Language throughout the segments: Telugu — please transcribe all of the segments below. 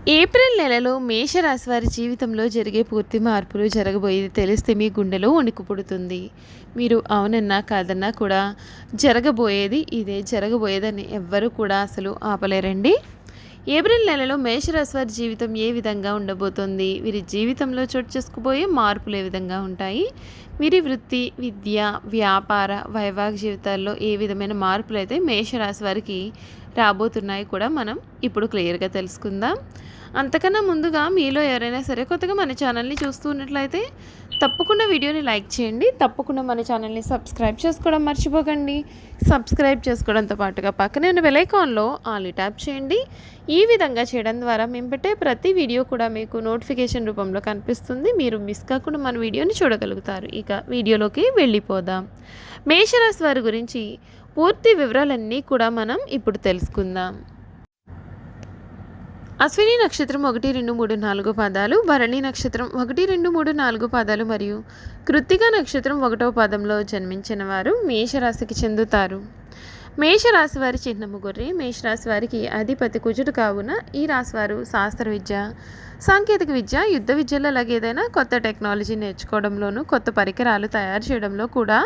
ఏప్రిల్ నెలలో మేషరాశి వారి జీవితంలో జరిగే పూర్తి మార్పులు జరగబోయేది తెలిస్తే మీ గుండెలో వణుకు పుడుతుంది. మీరు అవునన్నా కాదన్నా కూడా జరగబోయేది ఇదే, జరగబోయేదని ఎవ్వరూ కూడా అసలు ఆపలేరండి. ఏప్రిల్ నెలలో మేషరాశి వారి జీవితం ఏ విధంగా ఉండబోతోంది, వీరి జీవితంలో చోటు చేసుకుపోయే మార్పులు ఏ విధంగా ఉంటాయి, వీరి వృత్తి, విద్య, వ్యాపార, వైవాహిక జీవితాల్లో ఏ విధమైన మార్పులు అయితే మేషరాశి వారికి రాబోతున్నాయి కూడా మనం ఇప్పుడు క్లియర్గా తెలుసుకుందాం. అంతకన్నా ముందుగా మీలో ఎవరైనా సరే కొత్తగా మన ఛానల్ని చూస్తూ ఉన్నట్లయితే తప్పకుండా వీడియోని లైక్ చేయండి. తప్పకుండా మన ఛానల్ని సబ్స్క్రైబ్ చేసుకోవడం మర్చిపోకండి. సబ్స్క్రైబ్ చేసుకోవడంతో పాటుగా పక్కనే ఉన్న బెల్ ఐకాన్లో ఆల్ ట్యాప్ చేయండి. ఈ విధంగా చేయడం ద్వారా మేము పెట్టే ప్రతి వీడియో కూడా మీకు నోటిఫికేషన్ రూపంలో కనిపిస్తుంది. మీరు మిస్ కాకుండా మన వీడియోని చూడగలుగుతారు. ఇక వీడియోలోకి వెళ్ళిపోదాం. మేషరాశి వారి గురించి పూర్తి వివరాలన్నీ కూడా మనం ఇప్పుడు తెలుసుకుందాం. అశ్విని నక్షత్రం 1, 2, 3, 4 పాదాలు, భరణి నక్షత్రం 1, 2, 3, 4 పాదాలు మరియు కృత్తిక నక్షత్రం 1వ పాదంలో జన్మించిన వారు మేషరాశికి చెందుతారు. మేషరాశి వారి చిహ్నము గొర్రె. మేషరాశి వారికి అధిపతి కుజుడు కావున ఈ రాశి వారు శాస్త్ర విద్య, సాంకేతిక విద్య, యుద్ధ విద్యలో అలాగే ఏదైనా కొత్త టెక్నాలజీ నేర్చుకోవడంలోనూ కొత్త పరికరాలు తయారు చేయడంలో కూడా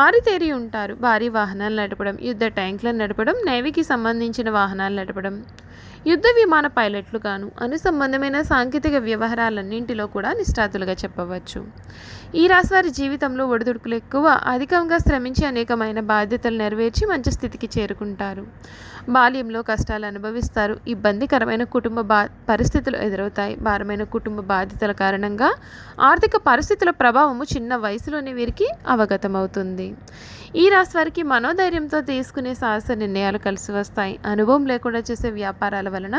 ఆరితేరి ఉంటారు. భారీ వాహనాలు నడపడం, యుద్ధ ట్యాంకులను నడపడం, నేవీకి సంబంధించిన వాహనాలు నడపడం, యుద్ధ విమాన పైలట్లు గాను అనుసంబంధమైన సాంకేతిక వ్యవహారాలన్నింటిలో కూడా నిష్ఠాతులుగా చెప్పవచ్చు. ఈ రాశి వారి జీవితంలో ఒడిదుడుకులు ఎక్కువ, అధికంగా శ్రమించి అనేకమైన బాధ్యతలు నెరవేర్చి మంచి స్థితికి చేరుకుంటారు. బాల్యంలో కష్టాలు అనుభవిస్తారు. ఇబ్బందికరమైన కుటుంబ పరిస్థితులు ఎదురవుతాయి. భారమైన కుటుంబ బాధ్యతల కారణంగా ఆర్థిక పరిస్థితుల ప్రభావము చిన్న వయసులోనే వీరికి అవగతమవుతుంది. ఈ రాశి వారికి మనోధైర్యంతో తీసుకునే సాహస నిర్ణయాలు కలిసి వస్తాయి. అనుభవం లేకుండా చేసే వ్యాపారాల వలన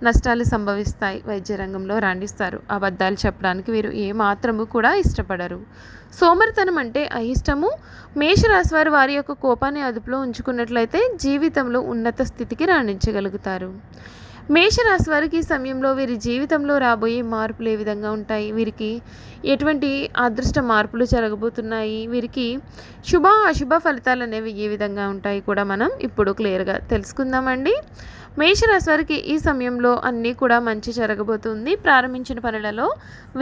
నష్టాలు సంభవిస్తాయి. వైద్య రంగంలో రాణిస్తారు. అబద్ధాలు చెప్పడానికి వీరు ఏమాత్రము కూడా ఇష్టపడరు. సోమరితనం అంటే అయిష్టము. మేషరాశి వారు వారి యొక్క కోపాన్ని అదుపులో ఉంచుకున్నట్లయితే జీవితంలో ఉన్నత స్థితికి రాణించగలుగుతారు. మేషరాశి వారికి ఈ సమయంలో వీరి జీవితంలో రాబోయే మార్పులు ఏ విధంగా ఉంటాయి, వీరికి ఎటువంటి అదృష్ట మార్పులు జరగబోతున్నాయి, వీరికి శుభ అశుభ ఫలితాలు అనేవి ఏ విధంగా ఉంటాయి కూడా మనం ఇప్పుడు క్లియర్గా తెలుసుకుందామండి. మేషరాశి వారికి ఈ సమయంలో అన్నీ కూడా మంచి జరగబోతుంది. ప్రారంభించిన పనులలో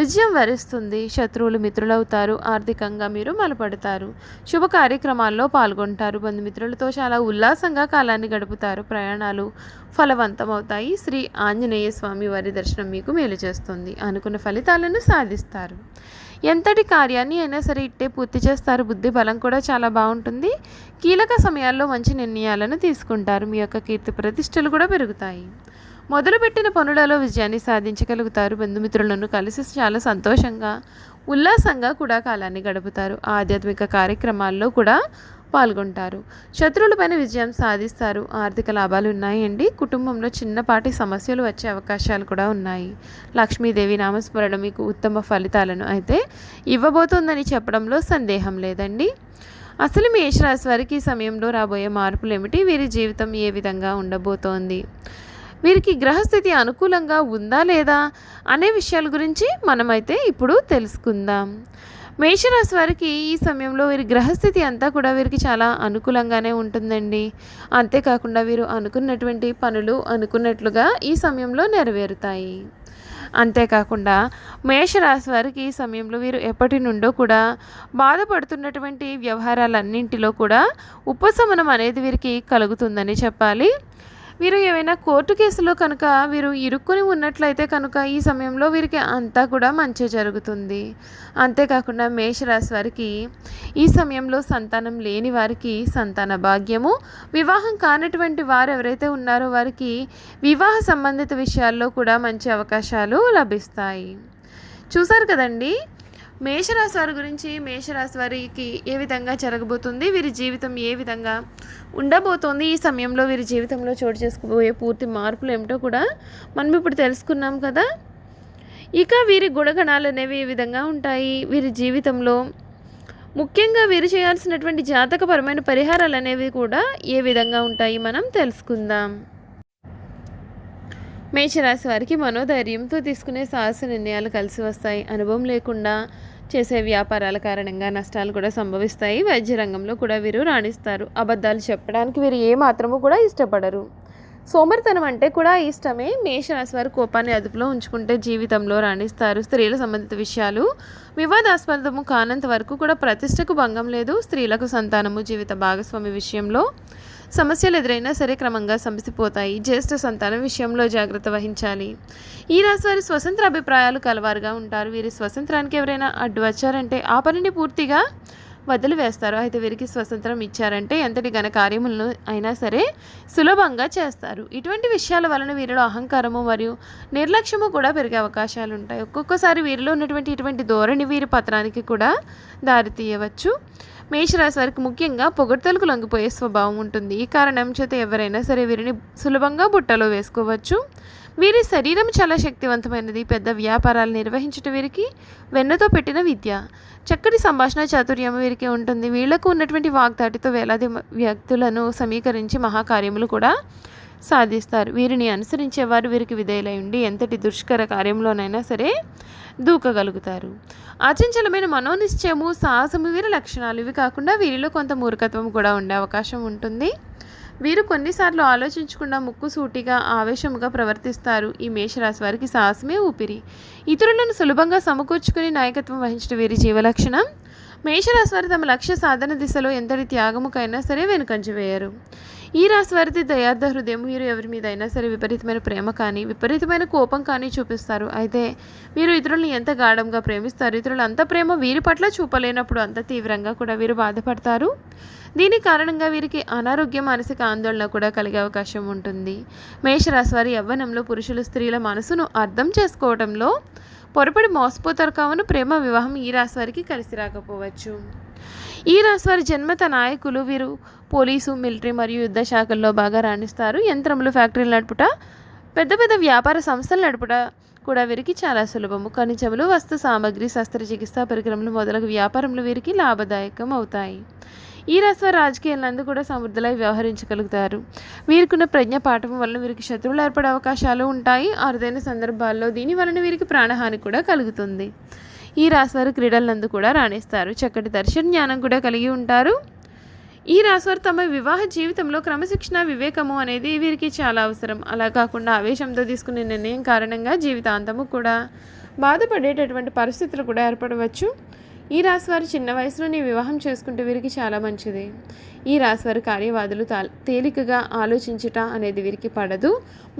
విజయం వరిస్తుంది. శత్రువులు మిత్రులవుతారు. ఆర్థికంగా మీరు బలపడతారు. శుభ కార్యక్రమాల్లో పాల్గొంటారు. బంధుమిత్రులతో చాలా ఉల్లాసంగా కాలాన్ని గడుపుతారు. ప్రయాణాలు ఫలవంతమవుతాయి. శ్రీ ఆంజనేయ స్వామి వారి దర్శనం మీకు మేలు చేస్తుంది. అనుకున్న ఫలితాలను సాధిస్తారు. ఎంతటి కార్యాన్ని అయినా సరే ఇట్టే పూర్తి చేస్తారు. బుద్ధి బలం కూడా చాలా బాగుంటుంది. కీలక సమయాల్లో మంచి నిర్ణయాలను తీసుకుంటారు. మీ యొక్క కీర్తి ప్రతిష్టలు కూడా పెరుగుతాయి. మొదలుపెట్టిన పనులలో విజయాన్ని సాధించగలుగుతారు. బంధుమిత్రులను కలిసి చాలా సంతోషంగా ఉల్లాసంగా కూడా కాలాన్ని గడుపుతారు. ఆధ్యాత్మిక కార్యక్రమాల్లో కూడా పాల్గొంటారు. శత్రువులపైన విజయం సాధిస్తారు. ఆర్థిక లాభాలు ఉన్నాయండి. కుటుంబంలో చిన్నపాటి సమస్యలు వచ్చే అవకాశాలు కూడా ఉన్నాయి. లక్ష్మీదేవి నామస్మరణ మీకు ఉత్తమ ఫలితాలను అయితే ఇవ్వబోతోందని చెప్పడంలో సందేహం లేదండి. అసలు మేషరాశి వారికి ఈ సమయంలో రాబోయే మార్పులు ఏమిటి, వీరి జీవితం ఏ విధంగా ఉండబోతోంది, వీరికి గ్రహస్థితి అనుకూలంగా ఉందా లేదా అనే విషయాల గురించి మనమైతే ఇప్పుడు తెలుసుకుందాం. మేషరాశి వారికి ఈ సమయంలో వీరి గ్రహస్థితి అంతా కూడా వీరికి చాలా అనుకూలంగానే ఉంటుందండి. అంతేకాకుండా వీరు అనుకున్నటువంటి పనులు అనుకున్నట్లుగా ఈ సమయంలో నెరవేరుతాయి. అంతేకాకుండా మేషరాశి వారికి ఈ సమయంలో వీరు ఎప్పటి నుండో కూడా బాధపడుతున్నటువంటి వ్యవహారాలన్నింటిలో కూడా ఉపశమనం అనేది వీరికి కలుగుతుందని చెప్పాలి. వీరు ఏమైనా కోర్టు కేసులో కనుక వీరు ఇరుక్కుని ఉన్నట్లయితే కనుక ఈ సమయంలో వీరికి అంతా కూడా మంచి జరుగుతుంది. అంతేకాకుండా మేషరాశి వారికి ఈ సమయంలో సంతానం లేని వారికి సంతాన భాగ్యము, వివాహం కానటువంటి వారు ఎవరైతే ఉన్నారో వారికి వివాహ సంబంధిత విషయాల్లో కూడా మంచి అవకాశాలు లభిస్తాయి. చూసారు కదండి మేషరాశి వారి గురించి. మేషరాశి వారికి ఏ విధంగా జరగబోతుంది, వీరి జీవితం ఏ విధంగా ఉండబోతోంది, ఈ సమయంలో వీరి జీవితంలో చోటు చేసుకోబోయే పూర్తి మార్పులు ఏమిటో కూడా మనం ఇప్పుడు తెలుసుకున్నాం కదా. ఇక వీరి గుణగణాలు అనేవి ఏ విధంగా ఉంటాయి, వీరి జీవితంలో ముఖ్యంగా వీరు చేయాల్సినటువంటి జాతకపరమైన పరిహారాలు అనేవి కూడా ఏ విధంగా ఉంటాయి మనం తెలుసుకుందాం. మేషరాశి వారికి మనోధైర్యంతో తీసుకునే సాహస నిర్ణయాలు కలిసి వస్తాయి. అనుభవం లేకుండా చేసే వ్యాపారాల కారణంగా నష్టాలు కూడా సంభవిస్తాయి. వైద్య రంగంలో కూడా వీరు రాణిస్తారు. అబద్ధాలు చెప్పడానికి వీరు ఏమాత్రము కూడా ఇష్టపడరు. సోమరితనం అంటే కూడా ఇష్టమే. మేషరాశి వారు కోపాన్ని అదుపులో ఉంచుకుంటే జీవితంలో రాణిస్తారు. స్త్రీల సంబంధిత విషయాలు వివాదాస్పదము కానంత వరకు కూడా ప్రతిష్టకు భంగం లేదు. స్త్రీలకు సంతానము, జీవిత భాగస్వామి విషయంలో సమస్యలు ఎదురైనా సరే క్రమంగా సమసిపోతాయి. జ్యేష్ఠ సంతానం విషయంలో జాగ్రత్త వహించాలి. ఈ రాశి వారి స్వతంత్ర అభిప్రాయాలు కలవారుగా ఉంటారు. వీరి స్వతంత్రానికి ఎవరైనా అడ్డు వచ్చారంటే ఆ పనిని పూర్తిగా వదిలివేస్తారు. అయితే వీరికి స్వతంత్రం ఇచ్చారంటే ఎంతటి ఘన కార్యములను అయినా సరే సులభంగా చేస్తారు. ఇటువంటి విషయాల వలన వీరిలో అహంకారము మరియు నిర్లక్ష్యము కూడా పెరిగే అవకాశాలు ఉంటాయి. ఒక్కొక్కసారి వీరిలో ఉన్నటువంటి ఇటువంటి ధోరణి వీరి పతనానికి కూడా దారితీయవచ్చు. మేషరాశి వారికి ముఖ్యంగా పొగడ్తలకు లొంగిపోయే స్వభావం ఉంటుంది. ఈ కారణం చేత ఎవరైనా సరే వీరిని సులభంగా బుట్టలో వేసుకోవచ్చు. వీరి శరీరం చాలా శక్తివంతమైనది. పెద్ద వ్యాపారాలు నిర్వహించడం వీరికి వెన్నతో పెట్టిన విద్య. చక్కటి సంభాషణ చాతుర్యం వీరికి ఉంటుంది. వీళ్లకు ఉన్నటువంటి వాగ్దాటితో వేలాది వ్యక్తులను సమీకరించి మహాకార్యములు కూడా సాధిస్తారు. వీరిని అనుసరించేవారు వీరికి విధేయులై ఉండి ఎంతటి దుష్కర కార్యంలోనైనా సరే దూకగలుగుతారు. ఆచంచలమైన మనోనిశ్చయము, సాహసము వీరి లక్షణాలు. ఇవి కాకుండా వీరిలో కొంత మూర్ఖత్వం కూడా ఉండే అవకాశం ఉంటుంది. వీరు కొన్నిసార్లు ఆలోచించకుండా ముక్కుసూటిగా ఆవేశముగా ప్రవర్తిస్తారు. ఈ మేషరాశి వారికి సాహసమే ఊపిరి. ఇతరులను సులభంగా సమకూర్చుకుని నాయకత్వం వహించడం వీరి జీవలక్షణం. మేషరాశి వారు తమ లక్ష్య సాధన దిశలో ఎంతటి త్యాగముకైనా సరే వెనుకంజ వేయరు. ఈ రాశి వారిది దయార్థ హృదయం. వీరు ఎవరి మీద అయినా సరే విపరీతమైన ప్రేమ కానీ విపరీతమైన కోపం కానీ చూపిస్తారు. అయితే వీరు ఇతరులను ఎంత గాఢంగా ప్రేమిస్తారు. ఇతరులు అంత ప్రేమ వీరి పట్ల చూపలేనప్పుడు అంత తీవ్రంగా కూడా వీరు బాధపడతారు. దీని కారణంగా వీరికి అనారోగ్యం, మానసిక ఆందోళన కూడా కలిగే అవకాశం ఉంటుంది. మేషరాశి వారి యవ్వనంలో పురుషులు స్త్రీల మనసును అర్థం చేసుకోవడంలో పొరపడి మోసపోతారు. కావున ప్రేమ వివాహం ఈ రాశి వారికి కలిసి రాకపోవచ్చు. ఈ రాశి వారి జన్మత నాయకులు. వీరు పోలీసు, మిలిటరీ మరియు యుద్ధ శాఖల్లో బాగా రాణిస్తారు. యంత్రములు, ఫ్యాక్టరీలు నడుపుట, పెద్ద పెద్ద వ్యాపార సంస్థలు నడుపుట కూడా వీరికి చాలా సులభము. ఖనిజములు, వస్తు సామాగ్రి, శస్త్రచికిత్సా పరికరములు మొదలగు వ్యాపారములు వీరికి లాభదాయకం అవుతాయి. ఈ రాశి వారు రాజకీయాలందు కూడా సమృద్ధులై వ్యవహరించగలుగుతారు. వీరికున్న ప్రజ్ఞ పాఠం వలన వీరికి శత్రువులు ఏర్పడే అవకాశాలు ఉంటాయి. అరుదైన సందర్భాల్లో దీని వలన వీరికి ప్రాణహాని కూడా కలుగుతుంది. ఈ రాశి వారు క్రీడలందు కూడా రాణిస్తారు. చక్కటి దర్శన జ్ఞానం కూడా కలిగి ఉంటారు. ఈ రాశివారు తమ వివాహ జీవితంలో క్రమశిక్షణ, వివేకము అనేది వీరికి చాలా అవసరం. అలా కాకుండా ఆవేశంతో తీసుకునే నిర్ణయం కారణంగా జీవితాంతము కూడా బాధపడేటటువంటి పరిస్థితులు కూడా ఏర్పడవచ్చు. ఈ రాశివారు చిన్న వయసులోనే వివాహం చేసుకుంటే వీరికి చాలా మంచిది. ఈ రాశివారి కార్యవాదులు తేలికగా ఆలోచించుట అనేది వీరికి పడదు.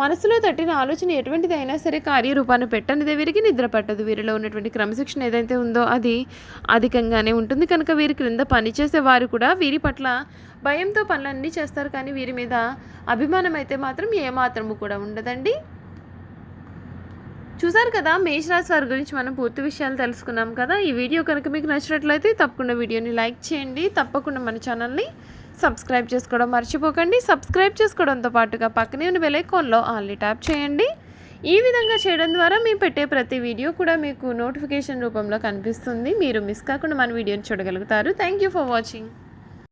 మనసులో తట్టిన ఆలోచన ఎటువంటిది అయినా సరే కార్యరూపాన్ని పెట్టనిదే వీరికి నిద్ర పట్టదు. వీరిలో ఉన్నటువంటి క్రమశిక్షణ ఏదైతే ఉందో అది అధికంగానే ఉంటుంది. కనుక వీరి క్రింద పనిచేసే వారు కూడా వీరి పట్ల భయంతో పనులన్నీ చేస్తారు. కానీ వీరి మీద అభిమానం అయితే మాత్రం ఏమాత్రము కూడా ఉండదండి. చూసారు కదా, మేషరాశి వారి గురించి మనం పూర్తి విషయాలు తెలుసుకున్నాం కదా. ఈ వీడియో కనుక మీకు నచ్చినట్లయితే తప్పకుండా వీడియోని లైక్ చేయండి. తప్పకుండా మన ఛానల్ని సబ్స్క్రైబ్ చేసుకోవడం మర్చిపోకండి. సబ్స్క్రైబ్ చేసుకోవడంతో పాటుగా పక్కనే ఉన్న బెల్ ఐకాన్లో ఆల్ని ట్యాప్ చేయండి. ఈ విధంగా చేయడం ద్వారా మేము పెట్టే ప్రతి వీడియో కూడా మీకు నోటిఫికేషన్ రూపంలో కనిపిస్తుంది. మీరు మిస్ కాకుండా మన వీడియోని చూడగలుగుతారు. Thank you for watching.